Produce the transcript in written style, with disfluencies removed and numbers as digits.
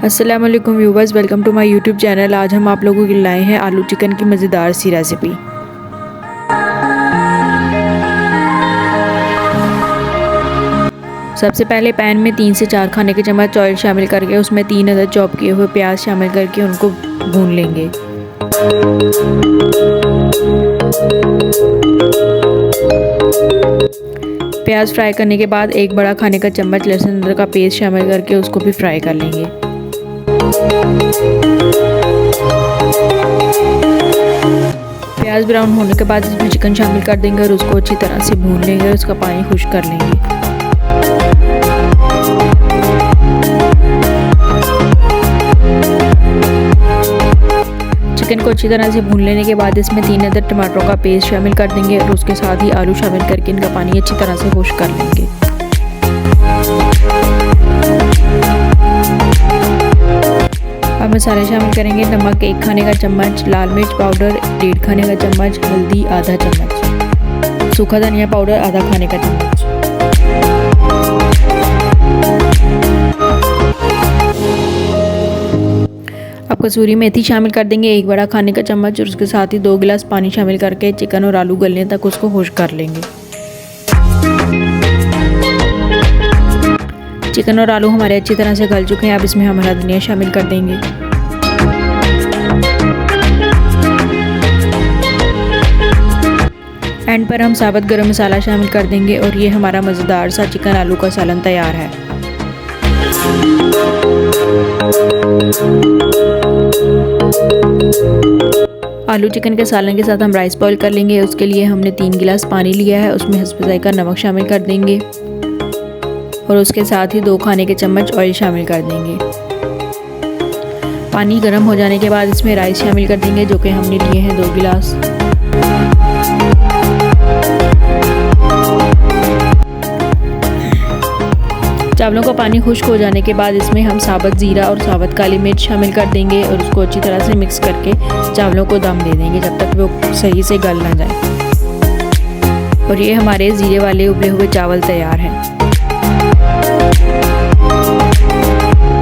अस्सलाम वालेकुम viewers, welcome to my YouTube channel. आज हम आप लोगों के लिए लाए हैं आलू चिकन की मज़ेदार सी रेसिपी। सबसे पहले पैन में 3 से 4 खाने के चम्मच ऑयल शामिल करके उसमें 3 अदद चॉप किए हुए प्याज शामिल करके उनको भून लेंगे। प्याज फ्राई करने के बाद 1 बड़ा खाने का चम्मच लहसुन अदरक का पेस्ट शामिल करके उसको भी फ्राई कर लेंगे। प्याज ब्राउन होने के बाद इसमें चिकन शामिल कर देंगे और उसको अच्छी तरह से भून लेंगे और उसका पानी खुश्क कर लेंगे। चिकन को अच्छी तरह से भून लेने के बाद इसमें 3 अदद टमाटरों का पेस्ट शामिल कर देंगे और उसके साथ ही आलू शामिल करके इनका पानी अच्छी तरह से खुश्क कर लेंगे। अब मसाले शामिल करेंगे। नमक 1 खाने का चम्मच, लाल मिर्च पाउडर 1.5 खाने का चम्मच, हल्दी आधा चम्मच, सूखा धनिया पाउडर आधा खाने का चम्मच। अब कसूरी मेथी शामिल कर देंगे 1 बड़ा खाने का चम्मच और उसके साथ ही 2 गिलास पानी शामिल करके चिकन और आलू गलने तक उसको खुश्क कर लेंगे। चिकन और आलू हमारे अच्छी तरह से गल चुके हैं। अब इसमें हम हरा धनिया शामिल कर देंगे। एंड पर हम साबुत गरम मसाला शामिल कर देंगे और ये हमारा मज़ेदार सा चिकन आलू का सालन तैयार है। आलू चिकन के सालन के साथ हम राइस बॉईल कर लेंगे। उसके लिए हमने 3 गिलास पानी लिया है, उसमें हस्ब ज़ायक़ा नमक शामिल कर देंगे और उसके साथ ही 2 खाने के चम्मच ऑयल शामिल कर देंगे। पानी गर्म हो जाने के बाद इसमें राइस शामिल कर देंगे जो कि हमने लिए हैं 2 गिलास। चावलों का पानी खुश्क हो जाने के बाद इसमें हम साबुत ज़ीरा और साबुत काली मिर्च शामिल कर देंगे और उसको अच्छी तरह से मिक्स करके चावलों को दम दे देंगे जब तक वो सही से गल ना जाए। और ये हमारे ज़ीरे वाले उबले हुए चावल तैयार हैं।